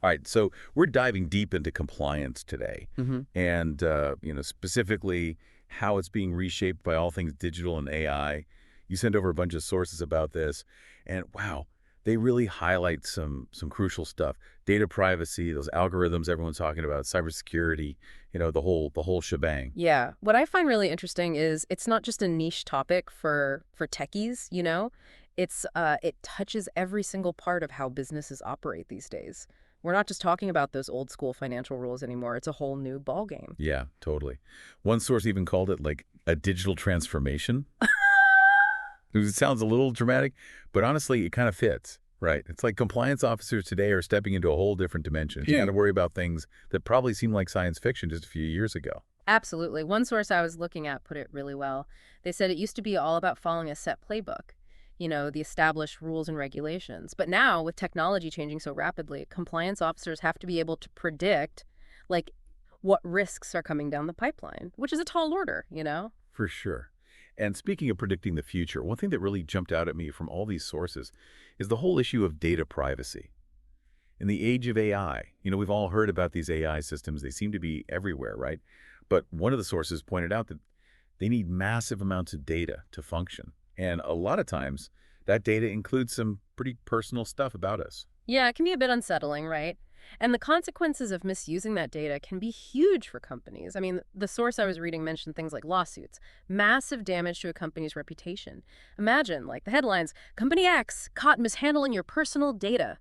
All right, so we're diving deep into compliance today, Hmm. and specifically how it's being reshaped by all things digital and AI. You sent over a bunch of sources about this, and wow, they really highlight some crucial stuff: data privacy, those algorithms everyone's talking about, cybersecurity, the whole shebang. Yeah. What I find really interesting is it's not just a niche topic for techies, you know? It touches every single part of how businesses operate these days. We're not just talking about those old school financial rules anymore. It's a whole new ballgame. Yeah, totally. One source even called it like a digital transformation. It sounds a little dramatic, but honestly, it kind of fits. Right. It's like compliance officers today are stepping into a whole different dimension. You got to worry about things that probably seemed like science fiction just a few years ago. Absolutely. One source I was looking at put it really well. They said it used to be all about following a set playbook, the established rules and regulations. But now, with technology changing so rapidly, compliance officers have to be able to predict, like, what risks are coming down the pipeline, which is a tall order. For sure. And speaking of predicting the future, one thing that really jumped out at me from all these sources is the whole issue of data privacy. In the age of AI, we've all heard about these AI systems. They seem to be everywhere, right? But one of the sources pointed out that they need massive amounts of data to function. And a lot of times, that data includes some pretty personal stuff about us. Yeah, it can be a bit unsettling, right? And the consequences of misusing that data can be huge for companies. I mean, the source I was reading mentioned things like lawsuits, massive damage to a company's reputation. Imagine, like, the headlines, Company X caught mishandling your personal data.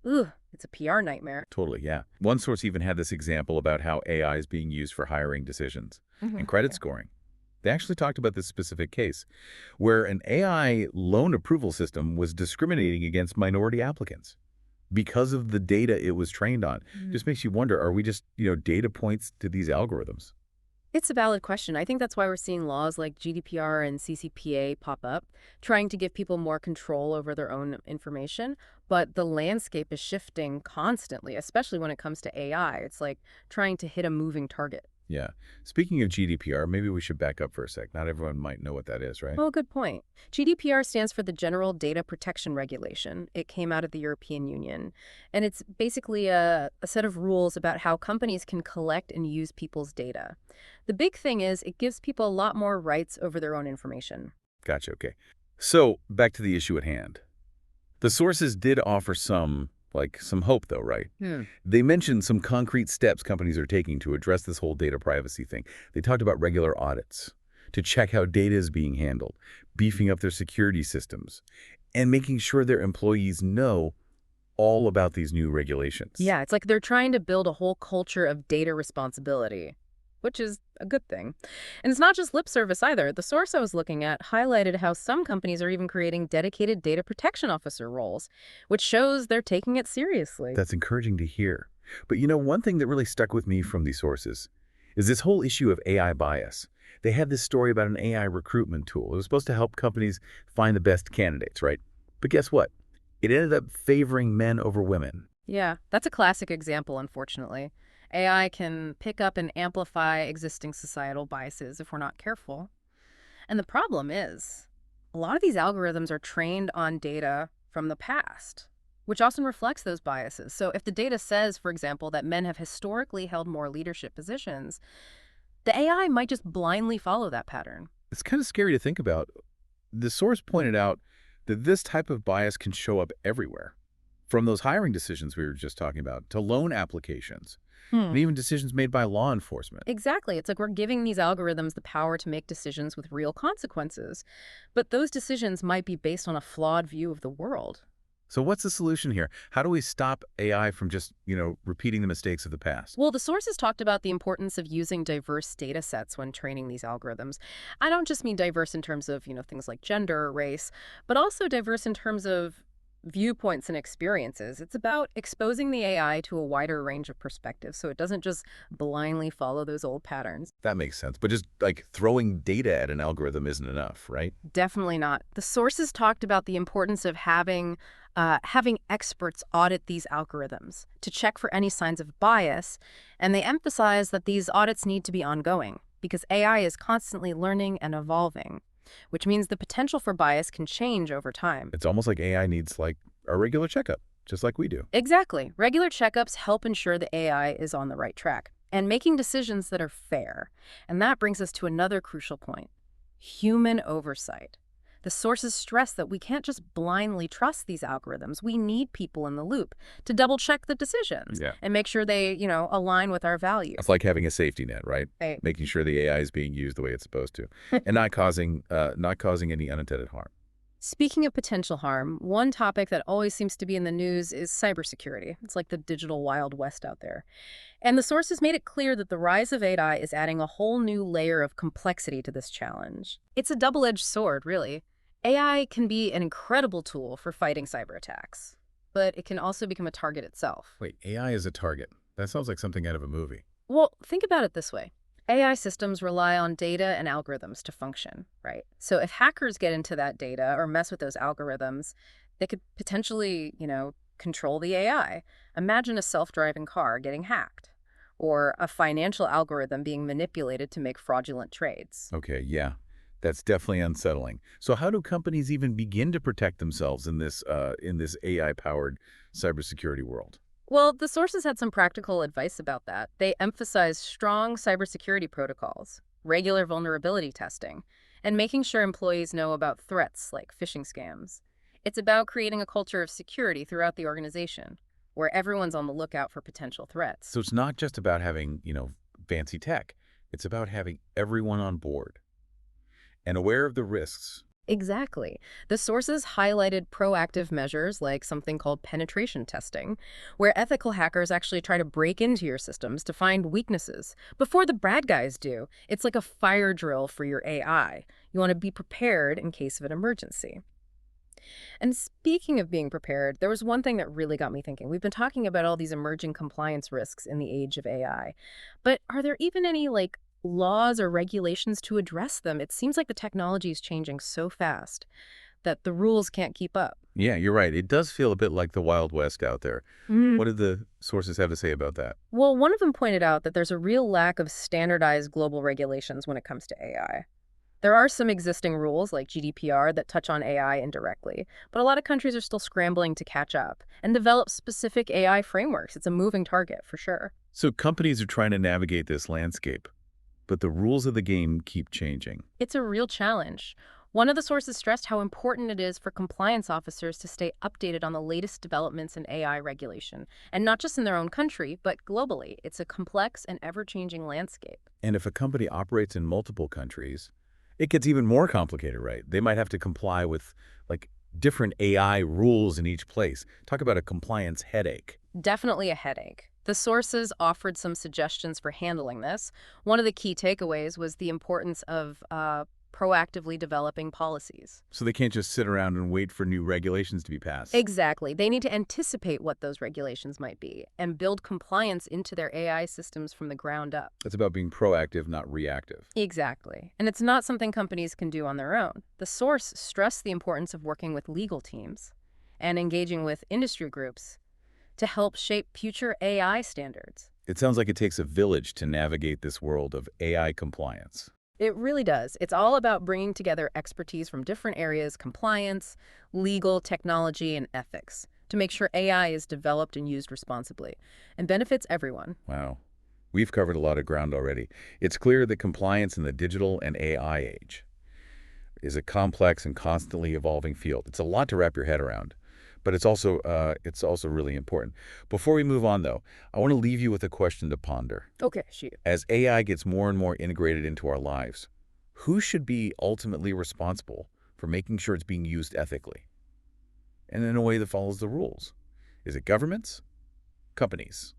Ooh, it's a PR nightmare. Totally, yeah. One source even had this example about how AI is being used for hiring decisions and Mhm. credit scoring. They actually talked about this specific case where an AI loan approval system was discriminating against minority applicants because of the data it was trained on. Mm. Just makes you wonder, are we just, data points to these algorithms? It's a valid question. I think that's why we're seeing laws like GDPR and CCPA pop up, trying to give people more control over their own information. But the landscape is shifting constantly, especially when it comes to AI. It's like trying to hit a moving target. Yeah. Speaking of GDPR, maybe we should back up for a sec. Not everyone might know what that is, right? Oh, good point. GDPR stands for the General Data Protection Regulation. It came out of the European Union. And it's basically a set of rules about how companies can collect and use people's data. The big thing is it gives people a lot more rights over their own information. Gotcha, okay. So, back to the issue at hand. The sources did offer some hope though, right? Hmm. They mentioned some concrete steps companies are taking to address this whole data privacy thing. They talked about regular audits to check how data is being handled, beefing up their security systems, and making sure their employees know all about these new regulations. Yeah, it's like they're trying to build a whole culture of data responsibility, which is a good thing. And it's not just lip service either. The source I was looking at highlighted how some companies are even creating dedicated data protection officer roles, which shows they're taking it seriously. That's encouraging to hear. But one thing that really stuck with me from these sources is this whole issue of AI bias. They had this story about an AI recruitment tool. It was supposed to help companies find the best candidates, right? But guess what? It ended up favoring men over women. Yeah, that's a classic example, unfortunately. AI can pick up and amplify existing societal biases if we're not careful. And the problem is, a lot of these algorithms are trained on data from the past, which often reflects those biases. So if the data says, for example, that men have historically held more leadership positions, the AI might just blindly follow that pattern. It's kind of scary to think about. The source pointed out that this type of bias can show up everywhere, from those hiring decisions we were just talking about to loan applications Hmm. and even decisions made by law enforcement. Exactly. It's like we're giving these algorithms the power to make decisions with real consequences. But those decisions might be based on a flawed view of the world. So what's the solution here? How do we stop AI from just, repeating the mistakes of the past? Well, the sources talked about the importance of using diverse data sets when training these algorithms. I don't just mean diverse in terms of, things like gender or race, but also diverse in terms of viewpoints and experiences. It's about exposing the AI to a wider range of perspectives so it doesn't just blindly follow those old patterns. That makes sense. But just like throwing data at an algorithm isn't enough, right? Definitely not. The sources talked about the importance of having experts audit these algorithms to check for any signs of bias, and they emphasize that these audits need to be ongoing because AI is constantly learning and evolving, which means the potential for bias can change over time. It's almost like AI needs like a regular checkup. just like we do. Exactly. Regular checkups help ensure the AI is on the right track and making decisions that are fair. And that brings us to another crucial point: human oversight. The sources stress that we can't just blindly trust these algorithms. We need people in the loop to double check the decisions Yeah. and make sure they, align with our It's values. like having a safety net, right? Right. Making sure the AI is being used the way it's supposed to, and not causing any unintended harm. Speaking of potential harm, one topic that always seems to be in the news is cybersecurity. It's like the digital Wild West out there. And the sources made it clear that the rise of AI is adding a whole new layer of complexity to this challenge. It's a double-edged sword, really. AI can be an incredible tool for fighting cyber attacks, but it can also become a target itself. Wait, AI is a target. That sounds like something out of a movie. Well, think about it this way. AI systems rely on data and algorithms to function, right? So if hackers get into that data or mess with those algorithms, they could potentially, control the AI. Imagine a self-driving car getting hacked, or a financial algorithm being manipulated to make fraudulent trades. Okay, yeah. That's definitely unsettling. So how do companies even begin to protect themselves in this AI-powered cybersecurity world? Well, the sources had some practical advice about that. They emphasized strong cybersecurity protocols, regular vulnerability testing, and making sure employees know about threats like phishing scams. It's about creating a culture of security throughout the organization, where everyone's on the lookout for potential threats. So it's not just about having, fancy tech. It's about having everyone on board and aware of the risks. Exactly. The sources highlighted proactive measures like something called penetration testing, where ethical hackers actually try to break into your systems to find weaknesses before the bad guys do. It's like a fire drill for your AI. You want to be prepared in case of an emergency. And speaking of being prepared, there was one thing that really got me thinking. We've been talking about all these emerging compliance risks in the age of AI, but are there even any laws or regulations to address them? It seems like the technology is changing so fast that the rules can't keep up. Yeah, you're right. It does feel a bit like the Wild West out there. Mhm. What did the sources have to say about that? Well, one of them pointed out that there's a real lack of standardized global regulations when it comes to AI. There are some existing rules like GDPR that touch on AI indirectly, but a lot of countries are still scrambling to catch up and develop specific AI frameworks. It's a moving target for sure. So companies are trying to navigate this landscape, but the rules of the game keep changing. It's a real challenge. One of the sources stressed how important it is for compliance officers to stay updated on the latest developments in AI regulation, and not just in their own country, but globally. It's a complex and ever-changing landscape. And if a company operates in multiple countries, it gets even more complicated, right? They might have to comply with different AI rules in each place. Talk about a compliance headache. Definitely a headache. The sources offered some suggestions for handling this. One of the key takeaways was the importance of proactively developing policies. So they can't just sit around and wait for new regulations to be passed. Exactly. They need to anticipate what those regulations might be and build compliance into their AI systems from the ground up. It's about being proactive, not reactive. Exactly. And it's not something companies can do on their own. The source stressed the importance of working with legal teams and engaging with industry groups to help shape future AI standards. It sounds like it takes a village to navigate this world of AI compliance. It really does. It's all about bringing together expertise from different areas: compliance, legal, technology, and ethics, to make sure AI is developed and used responsibly and benefits everyone. Wow. We've covered a lot of ground already. It's clear that compliance in the digital and AI age is a complex and constantly evolving field. It's a lot to wrap your head around, but it's also really important. Before we move on, though, I want to leave you with a question to ponder. Okay, shoot. As AI gets more and more integrated into our lives, who should be ultimately responsible for making sure it's being used ethically and in a way that follows the rules? Is it governments, companies,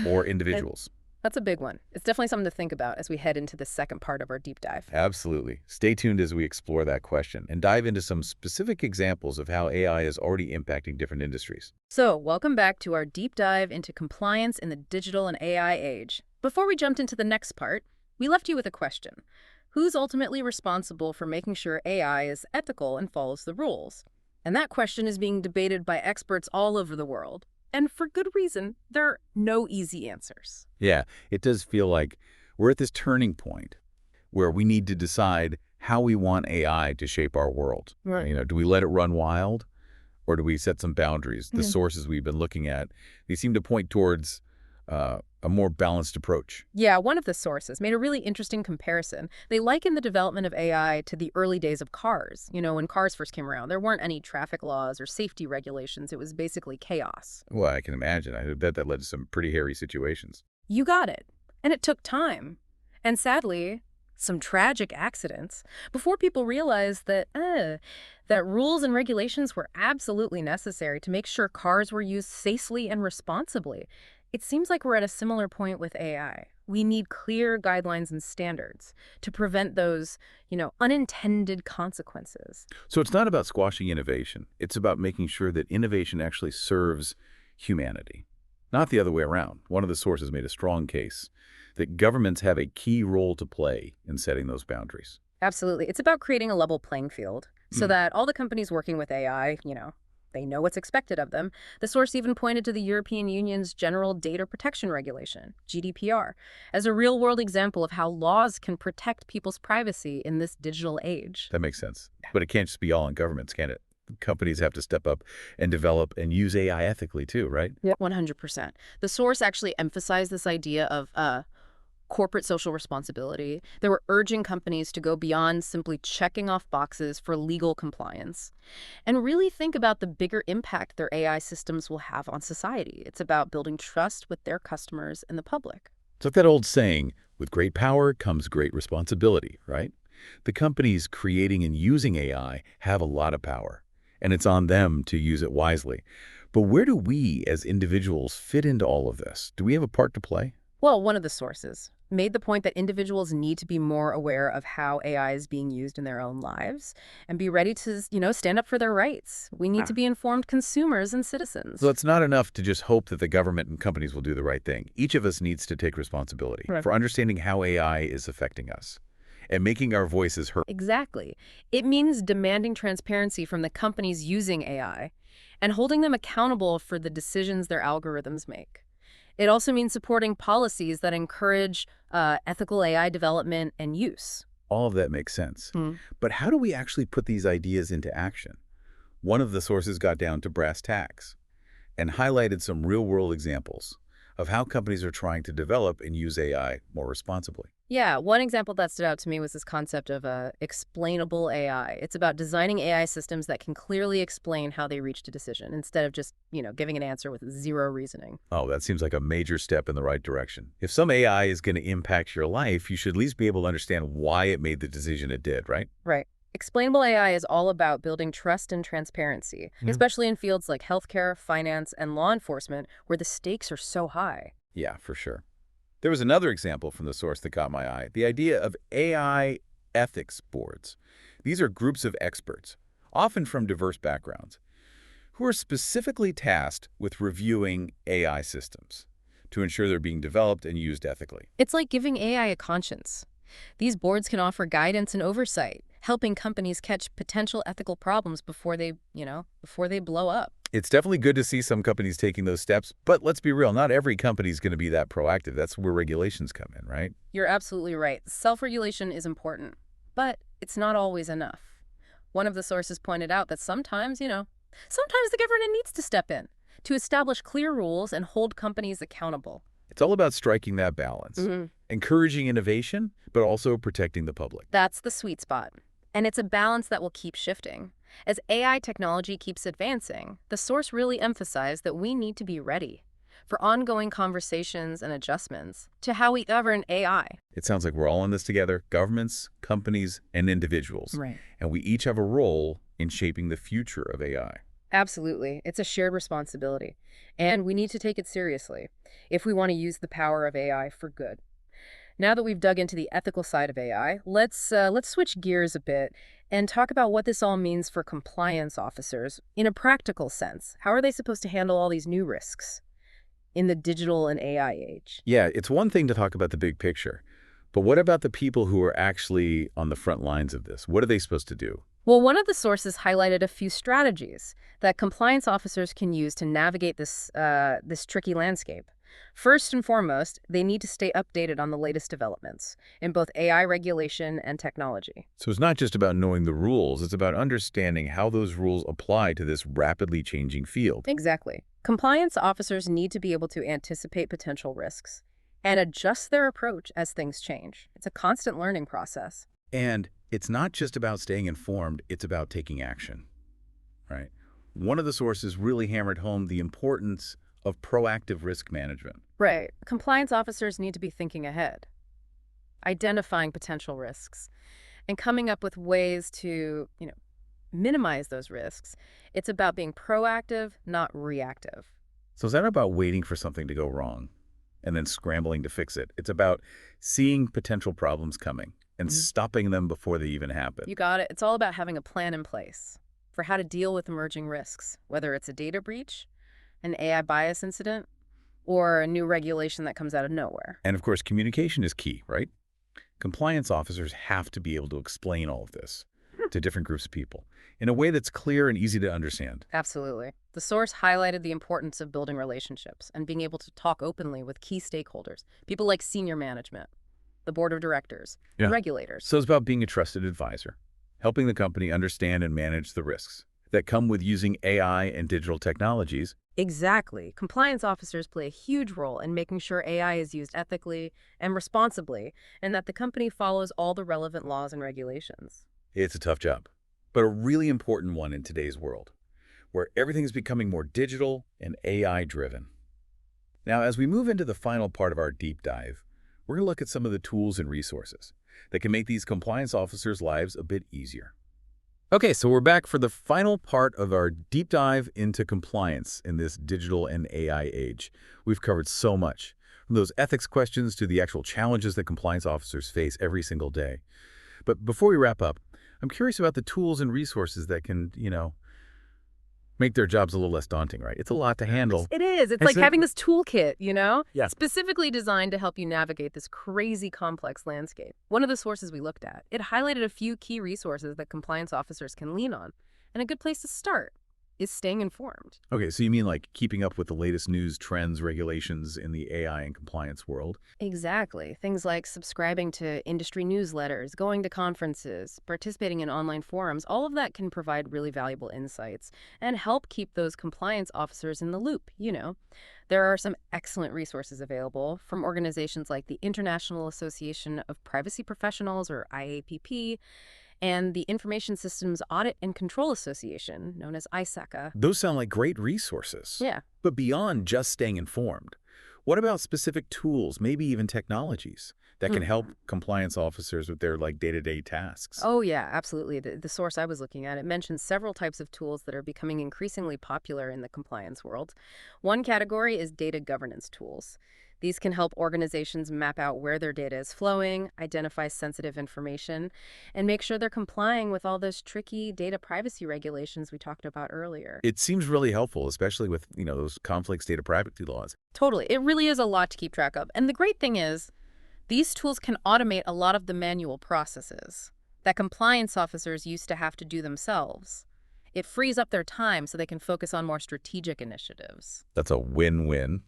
or individuals? That's a big one. It's definitely something to think about as we head into the second part of our deep dive. Absolutely. Stay tuned as we explore that question and dive into some specific examples of how AI is already impacting different industries. So, welcome back to our deep dive into compliance in the digital and AI age. Before we jumped into the next part, we left you with a question. Who's ultimately responsible for making sure AI is ethical and follows the rules? And that question is being debated by experts all over the world. And for good reason. There are no easy answers. Yeah, it does feel like we're at this turning point where we need to decide how we want AI to shape our world. Right. Do we let it run wild, Or do we set some boundaries? The sources we've been looking at, they seem to point towards a more balanced approach. Yeah, one of the sources made a really interesting comparison. They likened the development of AI to the early days of cars. When cars first came around, there weren't any traffic laws or safety regulations. It was basically chaos. Well, I can imagine. I bet that led to some pretty hairy situations. You got it. And it took time. And sadly, some tragic accidents before people realized that rules and regulations were absolutely necessary to make sure cars were used safely and responsibly. It seems like we're at a similar point with AI. We need clear guidelines and standards to prevent those, unintended consequences. So it's not about squashing innovation. It's about making sure that innovation actually serves humanity, not the other way around. One of the sources made a strong case that governments have a key role to play in setting those boundaries. Absolutely. It's about creating a level playing field so that all the companies working with AI, they know what's expected of them. The source even pointed to the European Union's General Data Protection Regulation, GDPR, as a real-world example of how laws can protect people's privacy in this digital age. That makes sense. But it can't just be all on governments, can it? Companies have to step up and develop and use AI ethically too, right? Yeah, 100%. The source actually emphasized this idea of corporate social responsibility. They were urging companies to go beyond simply checking off boxes for legal compliance and really think about the bigger impact their AI systems will have on society. It's about building trust with their customers and the public. It's like that old saying, with great power comes great responsibility, right? The companies creating and using AI have a lot of power, and it's on them to use it wisely. But where do we as individuals fit into all of this? Do we have a part to play? Well, one of the sources made the point that individuals need to be more aware of how AI is being used in their own lives and be ready to, stand up for their rights. We need to be informed consumers and citizens. So it's not enough to just hope that the government and companies will do the right thing. Each of us needs to take responsibility for understanding how AI is affecting us and making our voices heard. Exactly. It means demanding transparency from the companies using AI and holding them accountable for the decisions their algorithms make. It also means supporting policies that encourage ethical AI development and use. All of that makes sense. But how do we actually put these ideas into action? One of the sources got down to brass tacks and highlighted some real-world examples of how companies are trying to develop and use AI more responsibly. Yeah, one example that stood out to me was this concept of explainable AI. It's about designing AI systems that can clearly explain how they reached a decision instead of just, giving an answer with zero reasoning. Oh, that seems like a major step in the right direction. If some AI is going to impact your life, you should at least be able to understand why it made the decision it did, right? Right. Explainable AI is all about building trust and transparency, especially in fields like healthcare, finance, and law enforcement, where the stakes are so high. Yeah, for sure. There was another example from the source that caught my eye, the idea of AI ethics boards. These are groups of experts, often from diverse backgrounds, who are specifically tasked with reviewing AI systems to ensure they're being developed and used ethically. It's like giving AI a conscience. These boards can offer guidance and oversight, helping companies catch potential ethical problems before they blow up. It's definitely good to see some companies taking those steps, but let's be real, not every company is going to be that proactive. That's where regulations come in, right? You're absolutely right. Self-regulation is important, but it's not always enough. One of the sources pointed out that sometimes the government needs to step in to establish clear rules and hold companies accountable. It's all about striking that balance, encouraging innovation, but also protecting the public. That's the sweet spot. And it's a balance that will keep shifting. As AI technology keeps advancing, the source really emphasized that we need to be ready for ongoing conversations and adjustments to how we govern AI. It sounds like we're all in this together, governments, companies, and individuals. Right. And we each have a role in shaping the future of AI. Absolutely. It's a shared responsibility, and we need to take it seriously if we want to use the power of AI for good. Now that we've dug into the ethical side of AI, let's switch gears a bit and talk about what this all means for compliance officers in a practical sense. How are they supposed to handle all these new risks in the digital and AI age? Yeah, it's one thing to talk about the big picture, but what about the people who are actually on the front lines of this? What are they supposed to do? Well, one of the sources highlighted a few strategies that compliance officers can use to navigate this tricky landscape. First and foremost, they need to stay updated on the latest developments in both AI regulation and technology. So it's not just about knowing the rules, it's about understanding how those rules apply to this rapidly changing field. Exactly. Compliance officers need to be able to anticipate potential risks and adjust their approach as things change. It's a constant learning process. And it's not just about staying informed, it's about taking action, right? One of the sources really hammered home the importance of proactive risk management. Right. Compliance officers need to be thinking ahead, identifying potential risks, and coming up with ways to, minimize those risks. It's about being proactive, not reactive. So it's not about waiting for something to go wrong and then scrambling to fix it. It's about seeing potential problems coming and stopping them before they even happen. You got it. It's all about having a plan in place for how to deal with emerging risks, whether it's a data breach, an AI bias incident, or a new regulation that comes out of nowhere. And of course, communication is key, right? Compliance officers have to be able to explain all of this to different groups of people in a way that's clear and easy to understand. Absolutely. The source highlighted the importance of building relationships and being able to talk openly with key stakeholders, people like senior management, the board of directors, and regulators. So it's about being a trusted advisor, helping the company understand and manage the risks that come with using AI and digital technologies. Exactly. Compliance officers play a huge role in making sure AI is used ethically and responsibly, and that the company follows all the relevant laws and regulations. It's a tough job, but a really important one in today's world, where everything is becoming more digital and AI-driven. Now, as we move into the final part of our deep dive, we're going to look at some of the tools and resources that can make these compliance officers' lives a bit easier. Okay, so we're back for the final part of our deep dive into compliance in this digital and AI age. We've covered so much, from those ethics questions to the actual challenges that compliance officers face every single day. But before we wrap up, I'm curious about the tools and resources that can, make their jobs a little less daunting, right? It's a lot to handle. It is. It's like having this toolkit, Yeah. specifically designed to help you navigate this crazy complex landscape. One of the sources we looked at, it highlighted a few key resources that compliance officers can lean on. And a good place to start is staying informed. Okay, so you mean like keeping up with the latest news, trends, regulations in the AI and compliance world? Exactly. Things like subscribing to industry newsletters, going to conferences, participating in online forums, all of that can provide really valuable insights and help keep those compliance officers in the loop, There are some excellent resources available from organizations like the International Association of Privacy Professionals, or IAPP, and the Information Systems Audit and Control Association, known as ISACA. Those sound like great resources. Yeah. But beyond just staying informed, what about specific tools, maybe even technologies, that can help compliance officers with their day-to-day tasks? Oh, yeah, absolutely. The source I was looking at, it mentions several types of tools that are becoming increasingly popular in the compliance world. One category is data governance tools. These can help organizations map out where their data is flowing, identify sensitive information, and make sure they're complying with all those tricky data privacy regulations we talked about earlier. It seems really helpful, especially with, those conflicts data privacy laws. Totally. It really is a lot to keep track of. And the great thing is, these tools can automate a lot of the manual processes that compliance officers used to have to do themselves. It frees up their time so they can focus on more strategic initiatives. That's a win-win.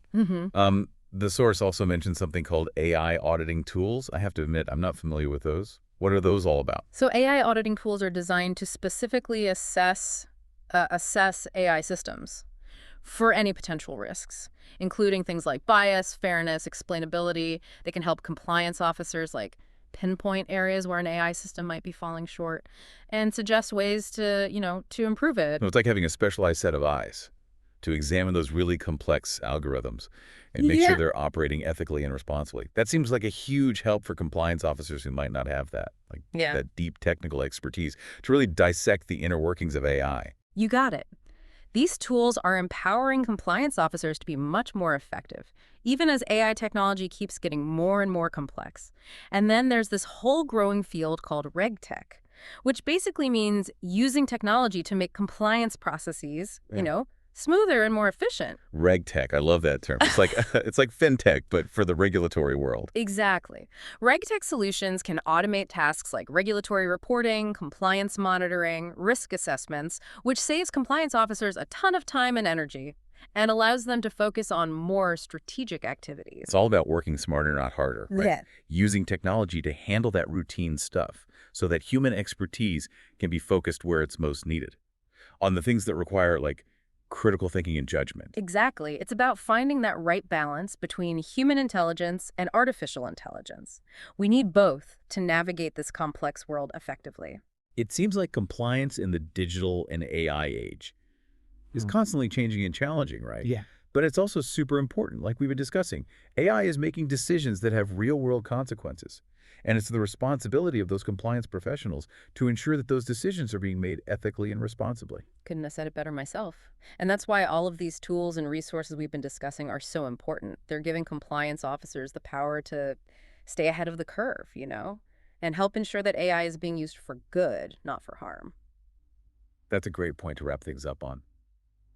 The source also mentioned something called AI auditing tools. I have to admit, I'm not familiar with those. What are those all about? So AI auditing tools are designed to specifically assess AI systems for any potential risks, including things like bias, fairness, explainability. They can help compliance officers pinpoint areas where an AI system might be falling short and suggest ways to improve it. It's like having a specialized set of eyes to examine those really complex algorithms and make sure they're operating ethically and responsibly. That seems like a huge help for compliance officers who might not have that, that deep technical expertise to really dissect the inner workings of AI. You got it. These tools are empowering compliance officers to be much more effective, even as AI technology keeps getting more and more complex. And then there's this whole growing field called RegTech, which basically means using technology to make compliance processes, smoother and more efficient. RegTech, I love that term. It's like it's like fintech, but for the regulatory world. Exactly. RegTech solutions can automate tasks like regulatory reporting, compliance monitoring, risk assessments, which saves compliance officers a ton of time and energy. and allows them to focus on more strategic activities. It's all about working smarter, not harder, right? Yeah. Using technology to handle that routine stuff so that human expertise can be focused where it's most needed. On the things that require, like, critical thinking and judgment. Exactly. It's about finding that right balance between human intelligence and artificial intelligence. We need both to navigate this complex world effectively. It seems like compliance in the digital and AI age is constantly changing and challenging, right? Yeah. But it's also super important, like we've been discussing. AI is making decisions that have real-world consequences. And it's the responsibility of those compliance professionals to ensure that those decisions are being made ethically and responsibly. Couldn't have said it better myself. And that's why all of these tools and resources we've been discussing are so important. They're giving compliance officers the power to stay ahead of the curve, and help ensure that AI is being used for good, not for harm. That's a great point to wrap things up on.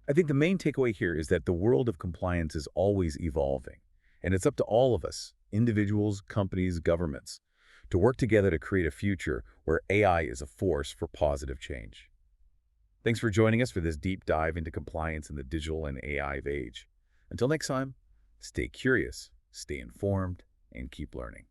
I think the main takeaway here is that the world of compliance is always evolving, and it's up to all of us, individuals, companies, governments, to work together to create a future where AI is a force for positive change. Thanks for joining us for this deep dive into compliance in the digital and AI age. Until next time, stay curious, stay informed, and keep learning.